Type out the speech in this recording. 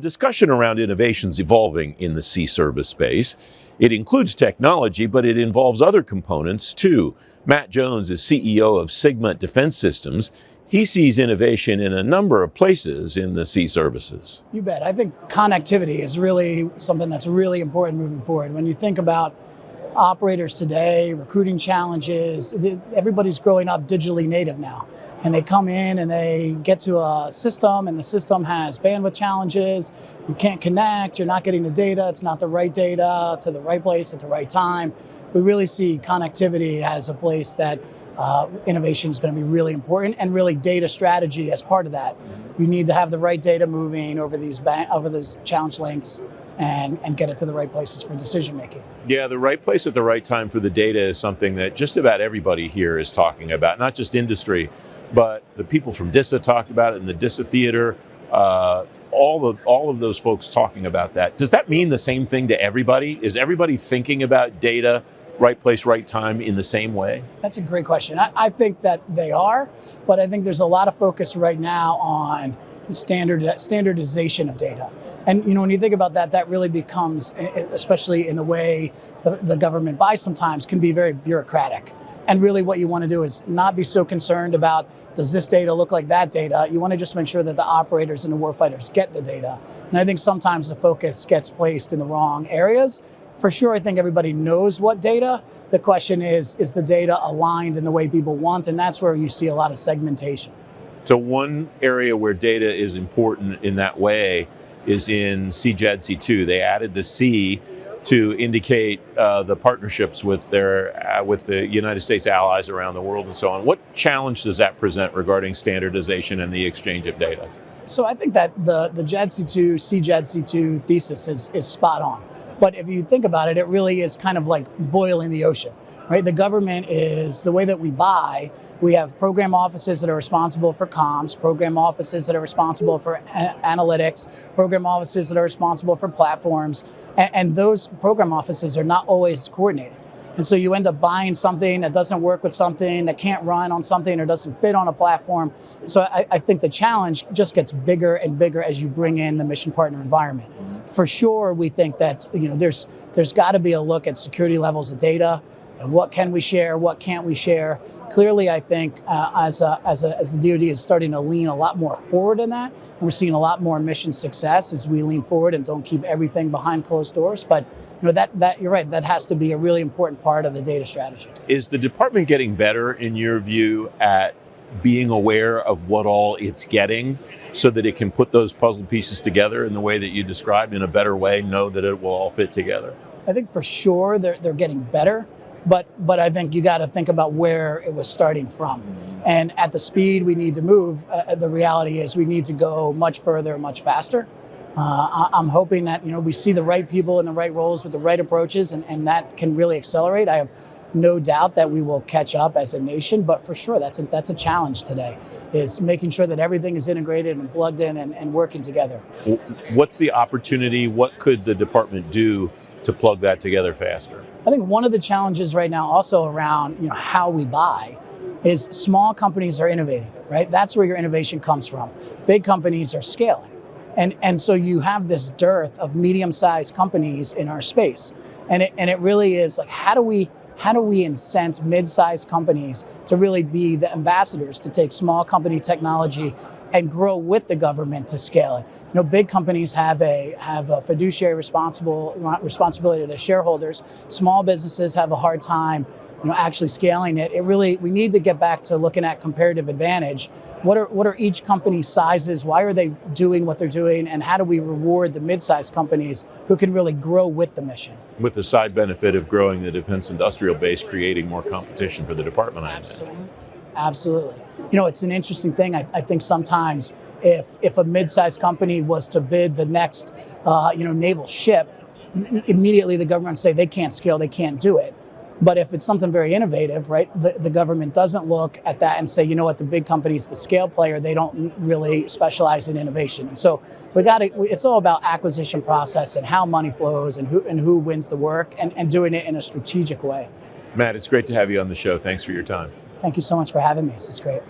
discussion around innovations evolving in the sea service space. It includes technology, but it involves other components too. Matt Jones is CEO of Sigma Defense Systems. He sees innovation in a number of places in the sea services. You bet. I think connectivity is really something that's really important moving forward. When you think about operators today, recruiting challenges, everybody's growing up digitally native now. And they come in and they get to a system and the system has bandwidth challenges. You can't connect, you're not getting the data, it's not the right data to the right place at the right time. We really see connectivity as a place that innovation is going to be really important, and really data strategy as part of that. You need to have the right data moving over these challenge links and get it to the right places for decision making. Yeah, the right place at the right time for the data is something that just about everybody here is talking about, not just industry, but the people from DISA talk about it in the DISA theater, all of those folks talking about that. Does that mean the same thing to everybody? Is everybody thinking about data, right place, right time in the same way? That's a great question. I think that they are, but I think there's a lot of focus right now on standardization of data. And when you think about that, that really becomes, especially in the way the government buys sometimes, can be very bureaucratic. And really what you want to do is not be so concerned about, does this data look like that data? You want to just make sure that the operators and the warfighters get the data. And I think sometimes the focus gets placed in the wrong areas. For sure, I think everybody knows what data. The question is the data aligned in the way people want? And that's where you see a lot of segmentation. So one area where data is important in that way is in CJADC2. They added the C to indicate the partnerships with the United States allies around the world and so on. What challenge does that present regarding standardization and the exchange of data? So I think that the JADC2, CJADC2 thesis is spot on. But if you think about it, it really is kind of like boiling the ocean, right? The government is, the way that we buy, we have program offices that are responsible for comms, program offices that are responsible for analytics, program offices that are responsible for platforms, and those program offices are not always coordinated. And so you end up buying something that doesn't work with something, that can't run on something, or doesn't fit on a platform. So I think the challenge just gets bigger and bigger as you bring in the mission partner environment. For sure, we think that there's got to be a look at security levels of data, and what can we share, what can't we share. Clearly, I think as the DoD is starting to lean a lot more forward in that, and we're seeing a lot more mission success as we lean forward and don't keep everything behind closed doors. But that you're right, that has to be a really important part of the data strategy. Is the department getting better, in your view, at being aware of what all it's getting, so that it can put those puzzle pieces together in the way that you described, in a better way, know that it will all fit together? I think for sure they're getting better. But I think you got to think about where it was starting from. And at the speed we need to move, the reality is we need to go much further, much faster. I'm hoping that we see the right people in the right roles with the right approaches, and that can really accelerate. I have no doubt that we will catch up as a nation, but for sure that's a challenge today, is making sure that everything is integrated and plugged in and working together. What's the opportunity? What could the department do to plug that together faster? I think one of the challenges right now also around how we buy is small companies are innovating, right? That's where your innovation comes from. Big companies are scaling. And so you have this dearth of medium-sized companies in our space. And it really is like, how do we incent mid-sized companies to really be the ambassadors to take small company technology and grow with the government to scale it? Big companies have a fiduciary responsibility to their shareholders. Small businesses have a hard time, actually scaling it. We need to get back to looking at comparative advantage. What are each company's sizes? Why are they doing what they're doing? And how do we reward the mid-sized companies who can really grow with the mission? With the side benefit of growing the defense industrial base, creating more competition for the department, I imagine. Absolutely. It's an interesting thing. I think sometimes if a mid-sized company was to bid the next, naval ship, immediately the government would say they can't scale, they can't do it. But if it's something very innovative, right, the government doesn't look at that and say, the big companies, the scale player, they don't really specialize in innovation. And so it's all about acquisition process and how money flows and who wins the work, and doing it in a strategic way. Matt, it's great to have you on the show. Thanks for your time. Thank you so much for having me. This is great.